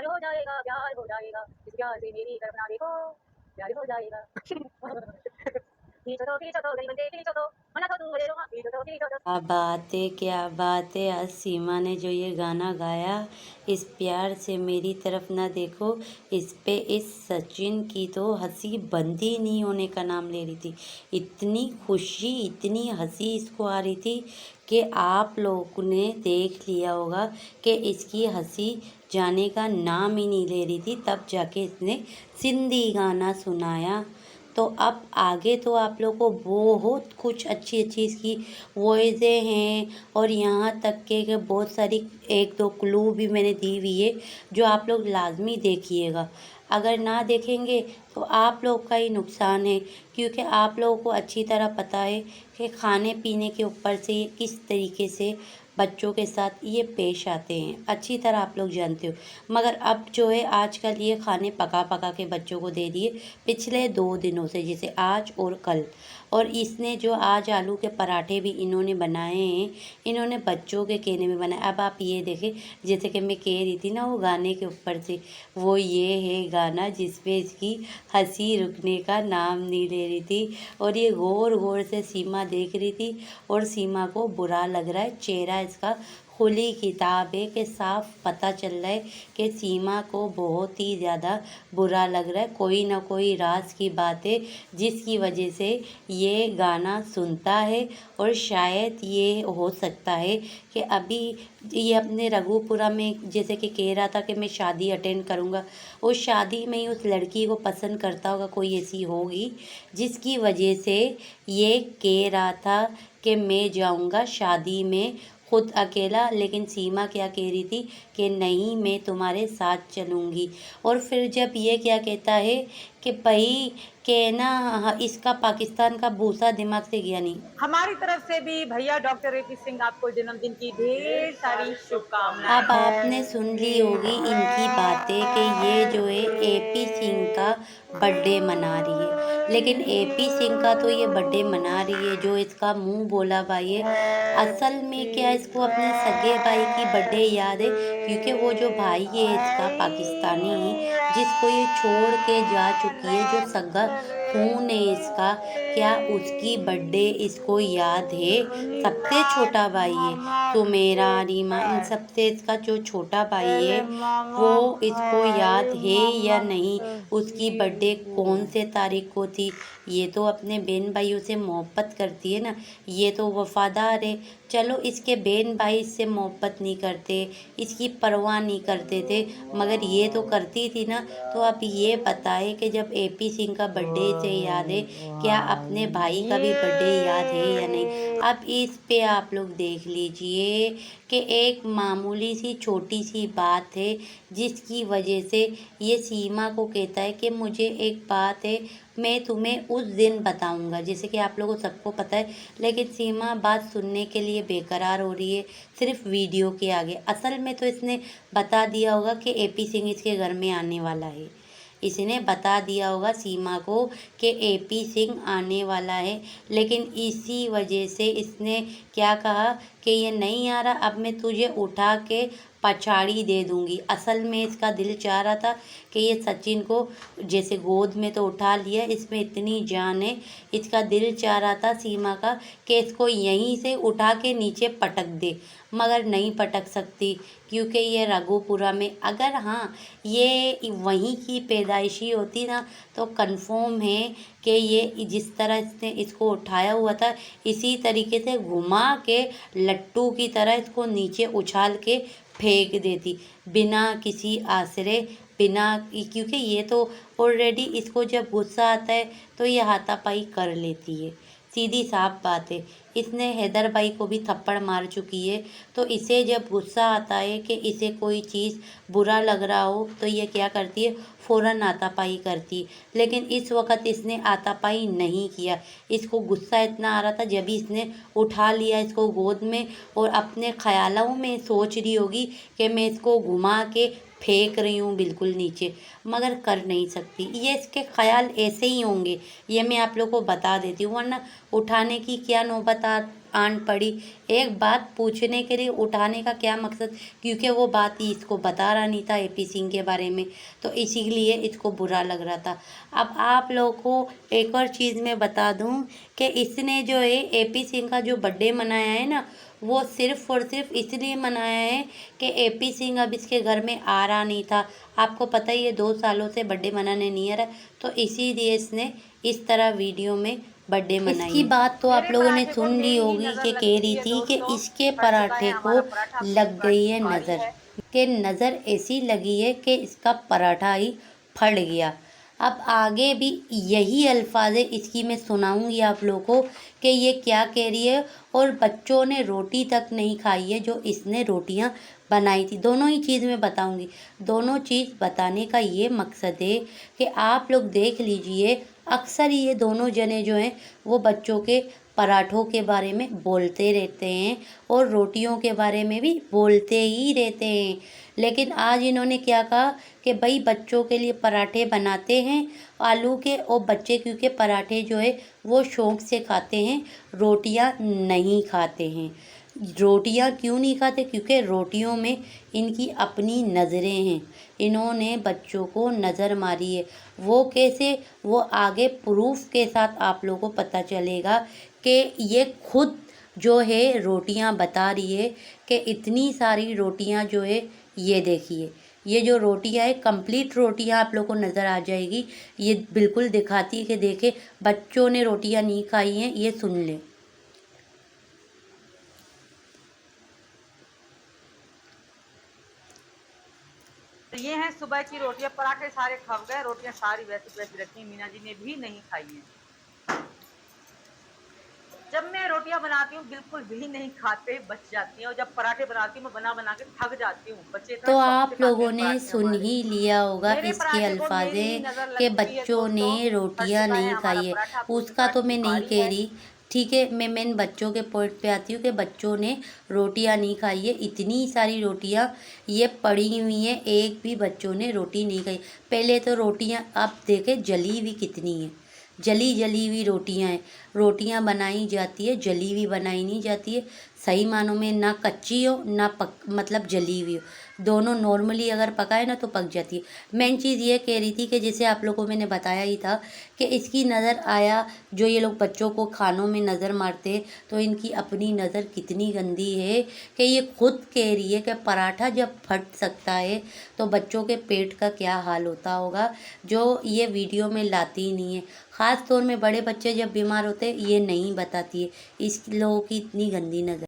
प्यार हो जाएगा, इस प्यार से मेरी तरफ ना देखो, प्यार हो जाएगा। खींचो तो खींचो तो गली बनते खींचो तो, मना तो तू मुझे रोमा, खींचो तो। क्या बात है, क्या बात है। आज सीमा ने जो ये गाना गाया, इस प्यार से मेरी तरफ ना देखो, इस पे इस सचिन की तो हंसी बंद ही नहीं होने का नाम ले रही थी। इतनी खुशी, इतनी हंसी इसको आ रही थी कि आप लोगों ने देख लिया होगा कि इसकी हंसी जाने का नाम ही नहीं ले रही थी। तब जाके इसने सिंधी गाना सुनाया। तो अब आगे तो आप लोग को बहुत कुछ अच्छी अच्छी इसकी वॉइसें हैं, और यहाँ तक के बहुत सारी एक दो क्लू भी मैंने दी हुई है जो आप लोग लाजमी देखिएगा। अगर ना देखेंगे तो आप लोग का ही नुकसान है, क्योंकि आप लोगों को अच्छी तरह पता है कि खाने पीने के ऊपर से ये किस तरीके से बच्चों के साथ ये पेश आते हैं, अच्छी तरह आप लोग जानते हो। मगर अब जो है आजकल ये खाने पका पका के बच्चों को दे दिए पिछले 2 दिनों से, जैसे आज और कल। और इसने जो आज आलू के पराठे भी इन्होंने बनाए हैं, इन्होंने बच्चों के कहने में बनाए। अब आप ये देखें, जैसे कि मैं कह रही थी ना वो गाने के ऊपर से, वो ये है गाना जिसपे इसकी हंसी रुकने का नाम नहीं ले रही थी। और ये गौर गौर से सीमा देख रही थी, और सीमा को बुरा लग रहा है। चेहरा इसका खुली किताब है कि साफ पता चल रहा है कि सीमा को बहुत ही ज़्यादा बुरा लग रहा है। कोई ना कोई राज की बात है जिसकी वजह से ये गाना सुनता है। और शायद ये हो सकता है कि अभी ये अपने रघुपुरा में जैसे कि कह रहा था कि मैं शादी अटेंड करूँगा, उस शादी में ही उस लड़की को पसंद करता होगा, कोई ऐसी होगी जिसकी वजह से ये कह रहा था कि मैं जाऊँगा शादी में खुद अकेला। लेकिन सीमा क्या कह रही थी कि नहीं, मैं तुम्हारे साथ चलूँगी। और फिर जब ये क्या कहता है कि भाई के ना इसका पाकिस्तान का भूसा दिमाग से गया नहीं। हमारी तरफ से भी भैया डॉक्टर एपी सिंह आपको जन्मदिन की ढेर सारी शुभकामनाएं अब आपने सुन ली होगी इनकी बातें कि ये जो है एपी सिंह का बर्थडे मना रही है। लेकिन एपी सिंह का तो ये बर्थडे मना रही है, जो इसका मुंह बोला भाई है। असल में क्या इसको अपने सगे भाई की बर्थडे याद है, क्योंकि वो जो भाई है इसका पाकिस्तानी, जिसको ये छोड़ के जा चुकी है, जो सगा खून है इसका, क्या उसकी बर्थडे इसको याद है? सबसे छोटा भाई है तो मेरा रीमा, इन सब से इसका जो छोटा भाई है वो इसको याद है या नहीं, उसकी बर्थडे कौन से तारीख को थी। ये तो अपने बहन भाइयों से मोहब्बत करती है ना, ये तो वफादार है। चलो इसके बहन भाई इससे मोहब्बत नहीं करते, इसकी परवाह नहीं करते थे, मगर ये तो करती थी ना। तो अब ये बताए कि जब एपी सिंह का बर्थडे से याद है, क्या अपने भाई का भी बर्थडे याद है या नहीं। अब इस पे आप लोग देख लीजिए कि एक मामूली सी छोटी सी बात है जिसकी वजह से ये सीमा को कहता है कि मुझे एक बात है, मैं तुम्हें उस दिन बताऊंगा, जैसे कि आप लोगों सबको पता है। लेकिन सीमा बात सुनने के लिए बेकरार हो रही है, सिर्फ वीडियो के आगे। असल में तो इसने बता दिया होगा कि एपी सिंह इसके घर में आने वाला है। इसने बता दिया होगा सीमा को कि एपी सिंह आने वाला है, लेकिन इसी वजह से इसने क्या कहा कि ये नहीं आ रहा, अब मैं तुझे उठा के पछाड़ी दे दूंगी। असल में इसका दिल चाह रहा था कि ये सचिन को जैसे गोद में तो उठा लिया, इसमें इतनी जान है, इसका दिल चाह रहा था सीमा का कि इसको यहीं से उठा के नीचे पटक दे, मगर नहीं पटक सकती क्योंकि ये रघुपुरा में। अगर हाँ ये वहीं की पैदाइशी होती ना, तो कंफर्म है कि ये जिस तरह इसने इसको उठाया हुआ था, इसी तरीके से घुमा के लट्टू की तरह इसको नीचे उछाल के फेंक देती, बिना किसी आश्रय, बिना, क्योंकि ये तो ऑलरेडी इसको जब गुस्सा आता है तो ये हाथापाई कर लेती है। सीधी साफ बात है। इसने हैदर भाई को भी थप्पड़ मार चुकी है, तो इसे जब गुस्सा आता है कि इसे कोई चीज़ बुरा लग रहा हो तो ये क्या करती है, फ़ौरन आतापाई करती है। लेकिन इस वक्त इसने आतापाई नहीं किया, इसको गुस्सा इतना आ रहा था, जब इसने उठा लिया इसको गोद में और अपने ख्यालों में सोच रही होगी कि मैं इसको घुमा के फेंक रही हूँ बिल्कुल नीचे, मगर कर नहीं सकती। ये इसके ख्याल ऐसे ही होंगे, ये मैं आप लोग को बता देती हूँ, वरना उठाने की क्या नौबत आन पड़ी। एक बात पूछने के लिए उठाने का क्या मकसद, क्योंकि वो बात ही इसको बता रहा नहीं था एपी सिंह के बारे में, तो इसीलिए इसको बुरा लग रहा था। अब आप लोगों को एक और चीज़ मैं बता दूं कि इसने जो है एपी सिंह का जो बर्थडे मनाया है ना, वो सिर्फ़ और सिर्फ इसलिए मनाया है कि एपी सिंह अब इसके घर में आ रहा नहीं था। आपको पता ही है 2 सालों से बर्थडे मनाने नहीं आ रहा, तो इसीलिए इसने इस तरह वीडियो में बर्थडे मनाई। इसकी बात तो आप लोगों ने सुन ली होगी कि कह रही थी कि इसके पराठे को लग गई है नज़र, कि नज़र ऐसी लगी है कि इसका पराठा ही फट गया। अब आगे भी यही अल्फाज इसकी मैं सुनाऊंगी आप लोगों को कि ये क्या कह रही है। और बच्चों ने रोटी तक नहीं खाई है जो इसने रोटियां बनाई थी। दोनों ही चीज़ मैं बताऊंगी। दोनों चीज़ बताने का ये मकसद है कि आप लोग देख लीजिए, अक्सर ये दोनों जने जो हैं वो बच्चों के पराठों के बारे में बोलते रहते हैं और रोटियों के बारे में भी बोलते ही रहते हैं। लेकिन आज इन्होंने क्या कहा कि भाई बच्चों के लिए पराठे बनाते हैं आलू के, और बच्चे क्योंकि पराठे जो है वो शौक़ से खाते हैं, रोटियां नहीं खाते हैं। रोटियां क्यों नहीं खाते? क्योंकि रोटियों में इनकी अपनी नज़रें हैं। इन्होंने बच्चों को नज़र मारी है। वो कैसे, वो आगे प्रूफ के साथ आप लोगों को पता चलेगा कि ये खुद जो है रोटियां बता रही है कि इतनी सारी रोटियां जो है, ये देखिए, ये जो रोटियां है कंप्लीट रोटियां आप लोग को नज़र आ जाएगी। ये बिल्कुल दिखाती है कि देखे बच्चों ने रोटियां नहीं खाई हैं। ये सुन ले। तो ये हैं सुबह की रोटियां, पराठे सारे खप गए, रोटियां सारी वैसी वैसी रखी। मीना जी ने भी नहीं खाई हैं। जब मैं रोटियां बनाती हूँ बिल्कुल भी नहीं खाते, बच जाती हैं। और जब पराठे बनाती हूँ मैं बना बना के थक जाती हूँ। बच्चे इतना तो शौक आप से खाते लोगों हैं ने पराठे सुन हमारे। ही लिया होगा मेरे इसके पराठे को मेरी ही अल्फाजे नजर कि लगती है बच्चों ने दोस्तों। फट रोटियां चुका है नहीं हमारा खाई है। पराठा, पूरी उसका तो पराठे मैं की नहीं बारी कह है। रही, ठीक है। मैं इन बच्चों के पॉइंट पे आती हूँ कि बच्चों ने रोटियां नहीं खाई है। इतनी सारी रोटियां ये पड़ी हुई हैं, एक भी बच्चों ने रोटी नहीं खाई। पहले तो रोटियां आप देखें जली हुई कितनी है, जली जली हुई रोटियां हैं। रोटियां बनाई जाती है, जली हुई बनाई नहीं जाती है। सही मानों में ना कच्ची हो ना मतलब जली हुई हो। दोनों नॉर्मली अगर पकाए ना तो पक जाती है। मेन चीज़ ये कह रही थी कि जैसे आप लोगों को मैंने बताया ही था कि इसकी नज़र आया, जो ये लोग बच्चों को खानों में नज़र मारते हैं, तो इनकी अपनी नज़र कितनी गंदी है कि ये खुद कह रही है कि पराठा जब फट सकता है तो बच्चों के पेट का क्या हाल होता होगा, जो ये वीडियो में लाती ही नहीं है। ख़ास तौर में बड़े बच्चे जब बीमार होते हैं ये नहीं बताती है। इस लोगों की इतनी गंदी नज़र।